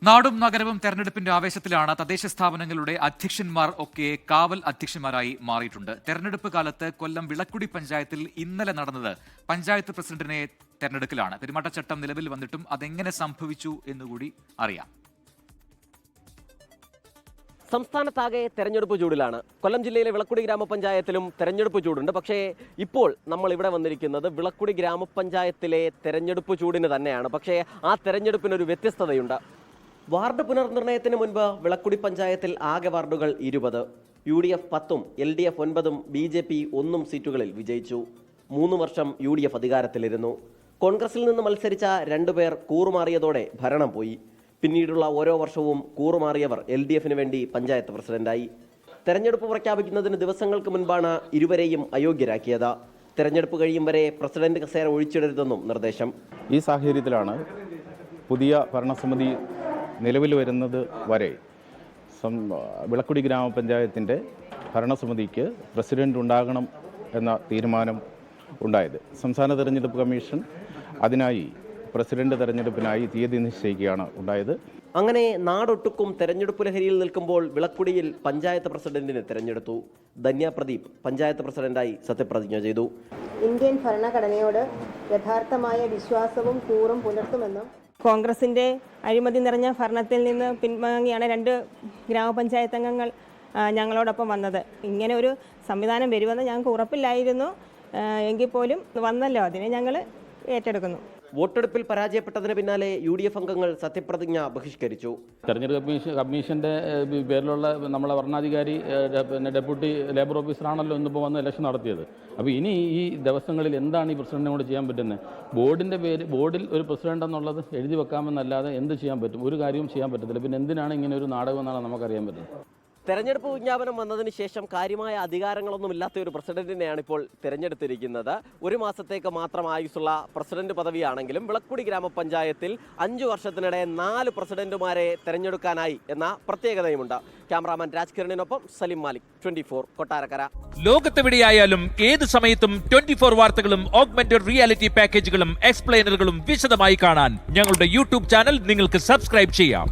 നാടും നഗരവും തെരഞ്ഞെടുപ്പിന്റെ ആവേശത്തിലാണ്. തദ്ദേശ സ്ഥാപനങ്ങളുടെ അധ്യക്ഷന്മാർ ഒക്കെ കാവൽ അധ്യക്ഷന്മാരായി മാറിയിട്ടുണ്ട്. തെരഞ്ഞെടുപ്പ് കാലത്ത് കൊല്ലം വിളക്കുടി പഞ്ചായത്തിൽ ഇന്നലെ നടന്നത് പഞ്ചായത്ത് പ്രസിഡന്റിനെ തെരഞ്ഞെടുക്കലാണ്. പെരുമാറ്റച്ചട്ടം നിലവിൽ വന്നിട്ടും അതെങ്ങനെ സംഭവിച്ചു എന്നുകൂടി അറിയാം. സംസ്ഥാനത്താകെ തെരഞ്ഞെടുപ്പ് ചൂടിലാണ്. കൊല്ലം ജില്ലയിലെ വിളക്കുടി ഗ്രാമപഞ്ചായത്തിലും തെരഞ്ഞെടുപ്പ് ചൂടുണ്ട്. പക്ഷേ ഇപ്പോൾ നമ്മൾ ഇവിടെ വന്നിരിക്കുന്നത് വിളക്കുടി ഗ്രാമപഞ്ചായത്തിലെ തെരഞ്ഞെടുപ്പ് ചൂടിന് തന്നെയാണ്. പക്ഷേ ആ തെരഞ്ഞെടുപ്പിനൊരു വ്യത്യസ്തതയുണ്ട്. വാർഡ് പുനർനിർണയത്തിന് മുൻപ് വിളക്കുടി പഞ്ചായത്തിൽ ആകെ വാർഡുകൾ 20. UDF 10ഉം LDF 9ഉം BJP 1 സീറ്റുകളിൽ വിജയിച്ചു. 3 വർഷം UDF അധികാരത്തിലിരുന്നു. കോൺഗ്രസിൽ നിന്ന് മത്സരിച്ച 2 പേർ കൂറുമാറിയതോടെ ഭരണം പോയി. പിന്നീടുള്ള ഓരോ വർഷവും കൂറുമാറിയവർ LDFന് വേണ്ടി പഞ്ചായത്ത് പ്രസിഡന്റായി. തെരഞ്ഞെടുപ്പ് പ്രഖ്യാപിക്കുന്നതിന് ദിവസങ്ങൾക്ക് മുൻപാണ് ഇരുവരെയും അയോഗ്യരാക്കിയത്. തെരഞ്ഞെടുപ്പ് കഴിയും വരെ പ്രസിഡന്റ് കസേര ഒഴിച്ചിടരുതെന്നും നിർദ്ദേശം. ഈ സാഹചര്യത്തിലാണ് പുതിയ ഭരണസമിതി നിലവിൽ വരുന്നത് വരെ വിളക്കുടി ഗ്രാമപഞ്ചായത്തിൻ്റെ ഭരണസമിതിക്ക് പ്രസിഡന്റ് ഉണ്ടാകണം എന്ന തീരുമാനം ഉണ്ടായത്. സംസ്ഥാന തെരഞ്ഞെടുപ്പ് കമ്മീഷൻ അതിനായി പ്രസിഡന്റ് തെരഞ്ഞെടുപ്പിനായി തീയതി നിശ്ചയിക്കുകയാണ് ഉണ്ടായത്. അങ്ങനെ നാടൊട്ടുക്കും തെരഞ്ഞെടുപ്പ് ലഹരിയിൽ നിൽക്കുമ്പോൾ വിളക്കുടിയിൽ പഞ്ചായത്ത് പ്രസിഡന്റിനെ തെരഞ്ഞെടുത്തു. ധന്യ പ്രദീപ് പഞ്ചായത്ത് പ്രസിഡന്റായി സത്യപ്രതിജ്ഞ ചെയ്തു. ഇന്ത്യൻ ഭരണഘടനയോട് യഥാർത്ഥമായ വിശ്വാസവും കൂറും പുലർത്തുമെന്നും കോൺഗ്രസിൻ്റെ അഴിമതി നിറഞ്ഞ ഭരണത്തിൽ നിന്ന് പിൻവാങ്ങിയാണ് 2 ഗ്രാമപഞ്ചായത്ത് അംഗങ്ങൾ ഞങ്ങളോടൊപ്പം വന്നത്. ഇങ്ങനെ ഒരു സംവിധാനം വരുമെന്ന് ഞങ്ങൾക്ക് ഉറപ്പില്ലായിരുന്നു. എങ്കിൽ പോലും വന്നല്ലോ, അതിനെ ഞങ്ങൾ ഏറ്റെടുക്കുന്നു. വോട്ടെടുപ്പിൽ പരാജയപ്പെട്ടതിന് പിന്നാലെ UDF അംഗങ്ങൾ സത്യപ്രതിജ്ഞ ബഹിഷ്കരിച്ചു. തെരഞ്ഞെടുപ്പ് കമ്മീഷന്റെ പേരിലുള്ള നമ്മളെ ഭരണാധികാരി ഡെപ്യൂട്ടി ലേബർ ഓഫീസറാണല്ലോ ഇന്നിപ്പോൾ വന്ന് ഇലക്ഷൻ നടത്തിയത്. അപ്പോൾ ഇനി ഈ ദിവസങ്ങളിൽ എന്താണ് ഈ പ്രസിഡന്റിനോട് ചെയ്യാൻ പറ്റുന്നത്? ബോർഡിൽ ഒരു പ്രസിഡന്റ് എന്നുള്ളത് എഴുതി വെക്കാമെന്നല്ലാതെ എന്ത് ചെയ്യാൻ പറ്റും? ഒരു കാര്യവും ചെയ്യാൻ പറ്റത്തില്ല. പിന്നെ എന്തിനാണ് ഇങ്ങനെ ഒരു നാടകം എന്നാണ് നമുക്കറിയാൻ പറ്റുന്നത്. തെരഞ്ഞെടുപ്പ് വിജ്ഞാപനം വന്നതിന് ശേഷം കാര്യമായ അധികാരങ്ങളൊന്നും ഇല്ലാത്ത ഒരു പ്രസിഡന്റിനെയാണ് ഇപ്പോൾ തിരഞ്ഞെടുത്തിരിക്കുന്നത്. 1 മാസത്തേക്ക് മാത്രം ആയുസ്സുള്ള പ്രസിഡന്റ് പദവിയാണെങ്കിലും വിളക്കുടി ഗ്രാമപഞ്ചായത്തിൽ 5 വർഷത്തിനിടെ 4 പ്രസിഡന്റുമാരെ തെരഞ്ഞെടുക്കാനായി എന്ന പ്രത്യേകതയുമുണ്ട്. ക്യാമറാമാൻ രാജ്കിരണിനൊപ്പം സലിം മാലിക്, 24 കൊട്ടാരക്കര. ലോകത്തെവിടെയായാലും ഏത് സമയത്തും 24 വാർത്തകളും ഓഗ്മെന്റഡ് റിയാലിറ്റി പാക്കേജുകളും എക്സ്പ്ലെയിനറുകളും വിശദമായി കാണാൻ ഞങ്ങളുടെ YouTube ചാനൽ നിങ്ങൾക്ക് സബ്സ്ക്രൈബ് ചെയ്യാം.